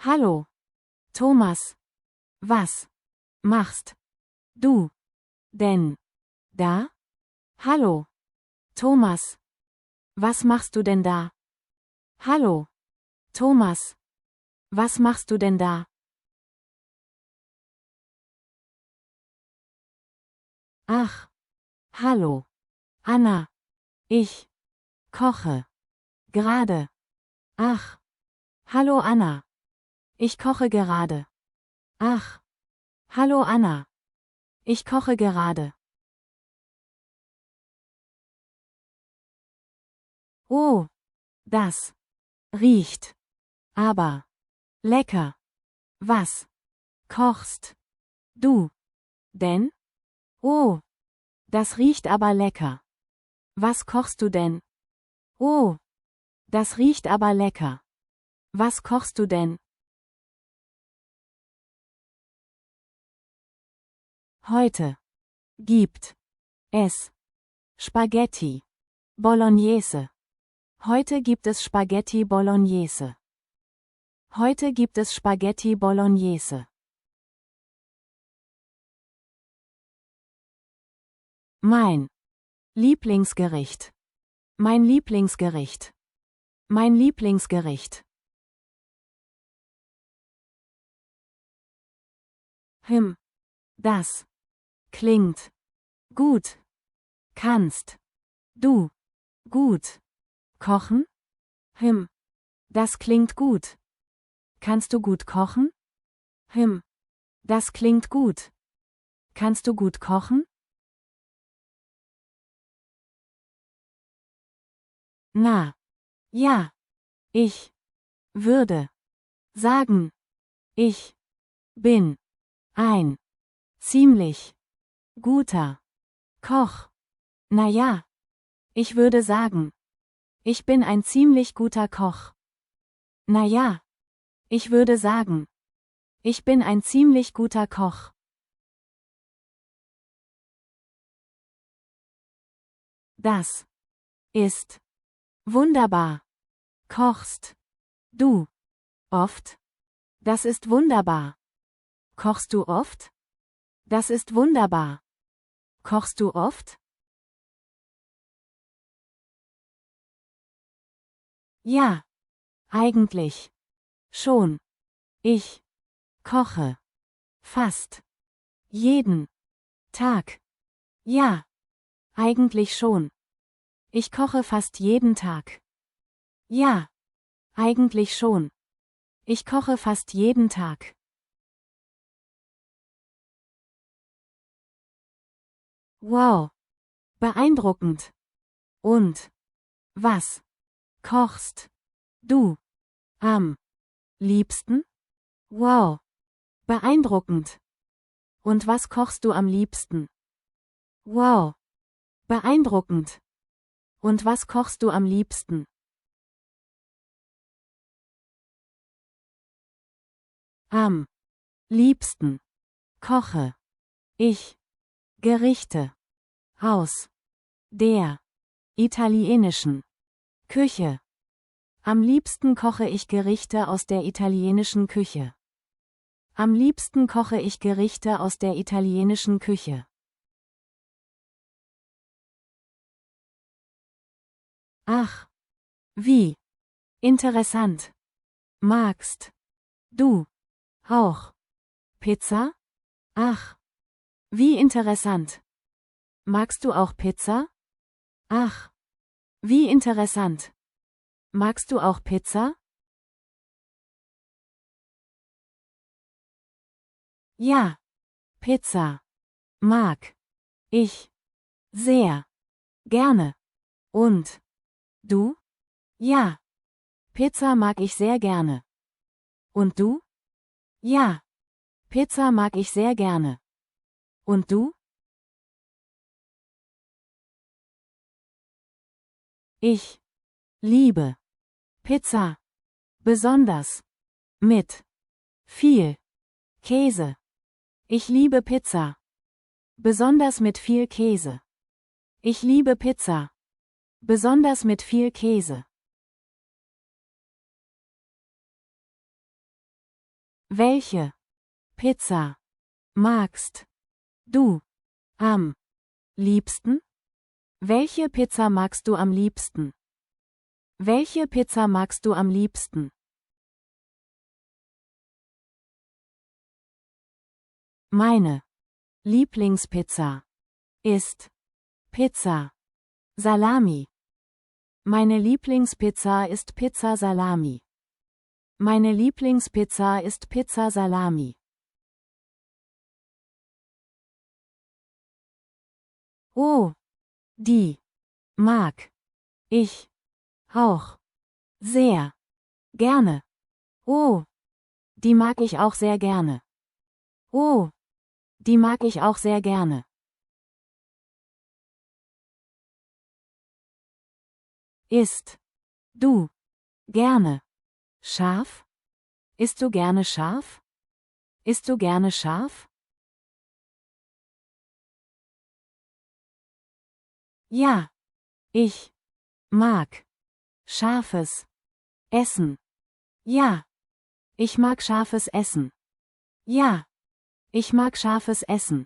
Hallo, Thomas. Was machst du denn da? Hallo, Thomas. Was machst du denn da? Hallo, Thomas. Was machst du denn da? Ach, hallo, Anna. Ich koche gerade. Ach, hallo Anna. Ich koche gerade. Ach, hallo Anna. Ich koche gerade. Oh, das riecht aber lecker. Was kochst du denn? Oh, das riecht aber lecker. Was kochst du denn? Oh, das riecht aber lecker. Was kochst du denn? Heute gibt es Spaghetti Bolognese. Heute gibt es Spaghetti Bolognese. Heute gibt es Spaghetti Bolognese. Mein Lieblingsgericht. Mein Lieblingsgericht. Mein Lieblingsgericht. Das klingt gut. Kannst du gut kochen? Das klingt gut. Kannst du gut kochen? Das klingt gut. Kannst du gut kochen? Na, ja. Ich würde sagen, ich bin ein ziemlich guter Koch. Na ja, ich würde sagen, ich bin ein ziemlich guter Koch. Na ja, ich würde sagen, ich bin ein ziemlich guter Koch. Das ist wunderbar. Kochst du oft? Das ist wunderbar. Kochst du oft? Das ist wunderbar. Kochst du oft? Ja, eigentlich schon. Ich koche fast jeden Tag. Ja, eigentlich schon. Ich koche fast jeden Tag. Ja, eigentlich schon. Ich koche fast jeden Tag. Wow, beeindruckend. Und was kochst du am liebsten? Wow, beeindruckend. Und was kochst du am liebsten? Wow, beeindruckend. Und was kochst du am liebsten? Am liebsten koche ich Gerichte aus der italienischen Küche. Am liebsten koche ich Gerichte aus der italienischen Küche. Am liebsten koche ich Gerichte aus der italienischen Küche. Ach, wie interessant. Magst du auch Pizza? Ach, wie interessant. Magst du auch Pizza? Ach, wie interessant. Magst du auch Pizza? Ja, Pizza mag ich sehr gerne. Und du? Ja, Pizza mag ich sehr gerne. Und du? Ja, Pizza mag ich sehr gerne. Und du? Ich liebe Pizza. Besonders mit viel Käse. Ich liebe Pizza. Besonders mit viel Käse. Ich liebe Pizza. Besonders mit viel Käse. Welche Pizza magst du am liebsten? Welche Pizza magst du am liebsten? Welche Pizza magst du am liebsten? Meine Lieblingspizza ist Pizza Salami. Meine Lieblingspizza ist Pizza Salami. Meine Lieblingspizza ist Pizza Salami. Oh, die mag ich auch sehr gerne. Oh, die mag ich auch sehr gerne. Oh, die mag ich auch sehr gerne. Isst du gerne scharf? Isst du gerne scharf? Isst du gerne scharf? Ja, ich mag scharfes Essen. Ja, ich mag scharfes Essen. Ja, ich mag scharfes Essen.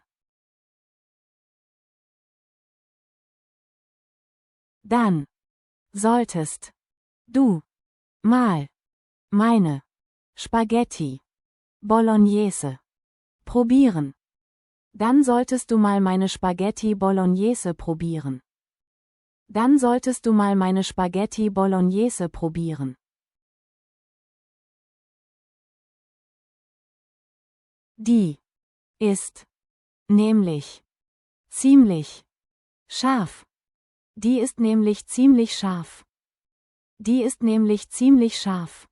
Dann solltest du mal meine Spaghetti Bolognese probieren. Dann solltest du mal meine Spaghetti Bolognese probieren. Dann solltest du mal meine Spaghetti Bolognese probieren. Die ist nämlich ziemlich scharf. Die ist nämlich ziemlich scharf. Die ist nämlich ziemlich scharf.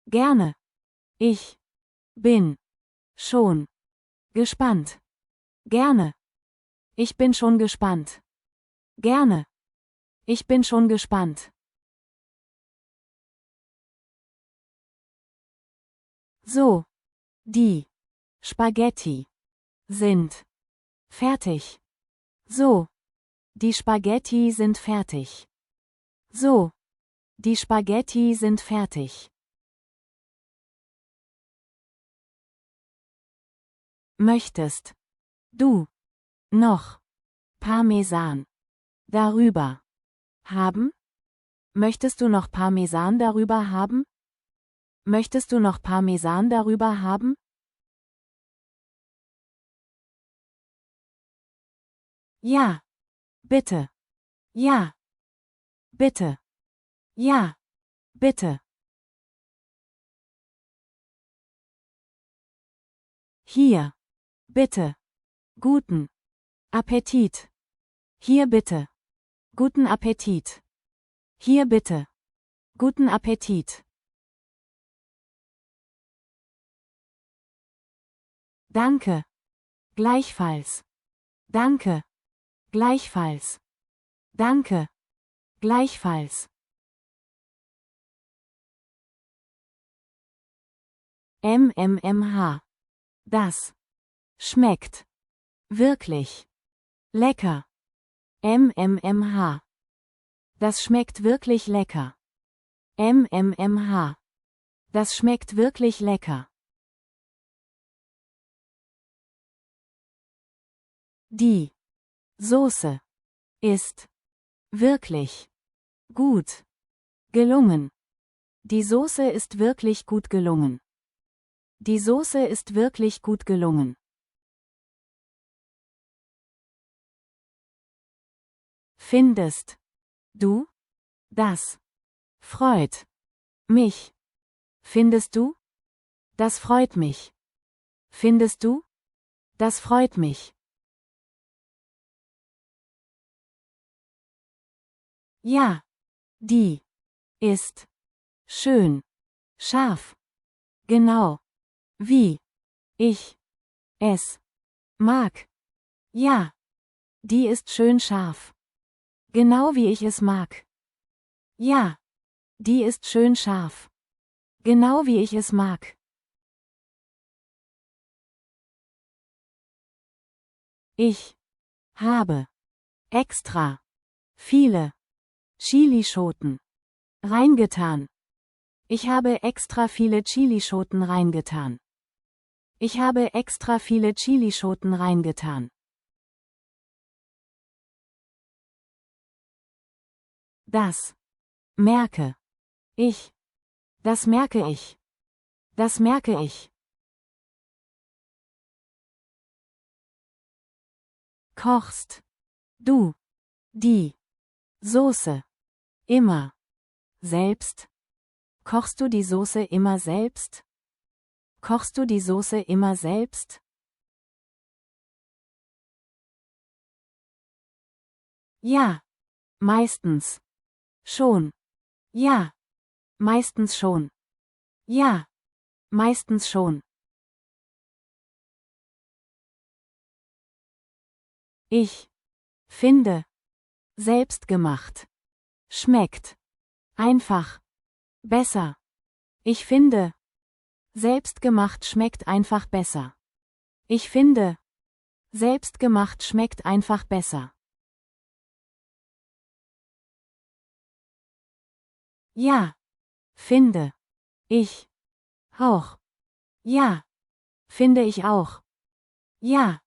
Gerne. Ich bin schon gespannt. Gerne. Ich bin schon gespannt. Gerne. Ich bin schon gespannt. So. Die Spaghetti sind fertig. So. Die Spaghetti sind fertig. So. Die Spaghetti sind fertig. Möchtest du noch Parmesan darüber haben? Möchtest du noch Parmesan darüber haben? Möchtest du noch Parmesan darüber haben? Ja. Bitte. Ja. Bitte. Ja. Bitte. Hier. Bitte. Guten Appetit. Hier bitte. Guten Appetit. Hier bitte. Guten Appetit. Danke. Gleichfalls. Danke. Gleichfalls. Danke. Gleichfalls. MMMH. Das schmeckt wirklich lecker. MMMH. Das schmeckt wirklich lecker. MMMH. Das schmeckt wirklich lecker. Die Soße ist wirklich gut gelungen. Die Soße ist wirklich gut gelungen. Die Soße ist wirklich gut gelungen. Findest du? Das freut mich. Findest du? Das freut mich. Findest du? Das freut mich. Ja. Die ist schön scharf. Genau. Wie ich es mag. Ja. Die ist schön scharf. Genau wie ich es mag. Ja. Die ist schön scharf. Genau wie ich es mag. Ich habe extra viele Chilischoten Reingetan. Ich habe extra viele Chilischoten reingetan. Ich habe extra viele Chilischoten reingetan. Das. Merke. Ich. Das merke ich. Das merke ich. Kochst. Du. Die. Soße. Immer. Selbst. Kochst du die Soße immer selbst? Kochst du die Soße immer selbst? Ja. Meistens. Schon. Ja. Meistens schon. Ja. Meistens schon. Ich. Finde. Selbstgemacht. Schmeckt. Einfach. Besser. Ich finde. Selbstgemacht schmeckt einfach besser. Ich finde. Selbstgemacht schmeckt einfach besser. Ja. Finde. Ich. Auch. Ja. Finde ich auch. Ja.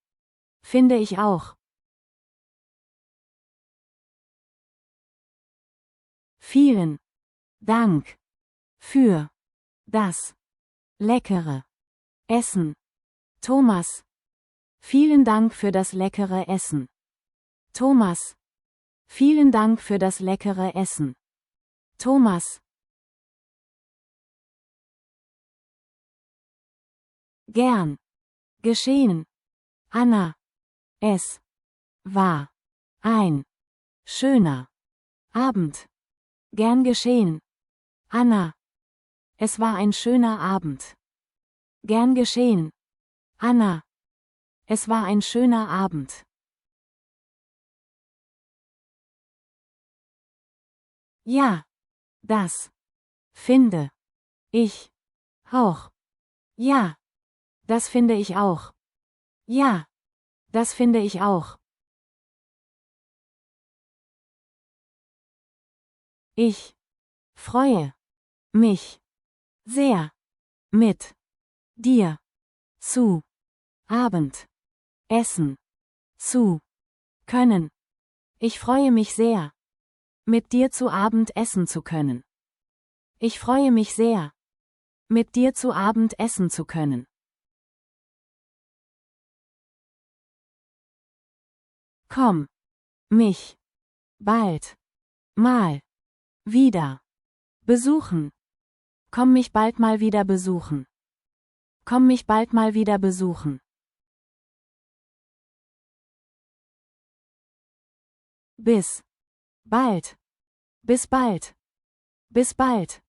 Finde ich auch. Vielen Dank für das leckere Essen. Thomas. Vielen Dank für das leckere Essen. Thomas. Vielen Dank für das leckere Essen. Thomas. Gern. Geschehen. Anna. Es war ein schöner Abend. Gern geschehen. Anna. Es war ein schöner Abend. Gern geschehen. Anna. Es war ein schöner Abend. Ja. Das. Finde. Ich. Auch. Ja. Das finde ich auch. Ja. Das finde ich auch. Ich. Freue. Mich. Sehr. Mit. Dir. Zu. Abend. Essen. Zu. Können. Ich freue mich sehr. Mit dir zu Abend essen zu können. Ich freue mich sehr. Mit dir zu Abend essen zu können. Komm. Mich. Bald. Mal. Wieder. Besuchen. Komm mich bald mal wieder besuchen. Komm mich bald mal wieder besuchen. Bis. Bald. Bis bald. Bis bald.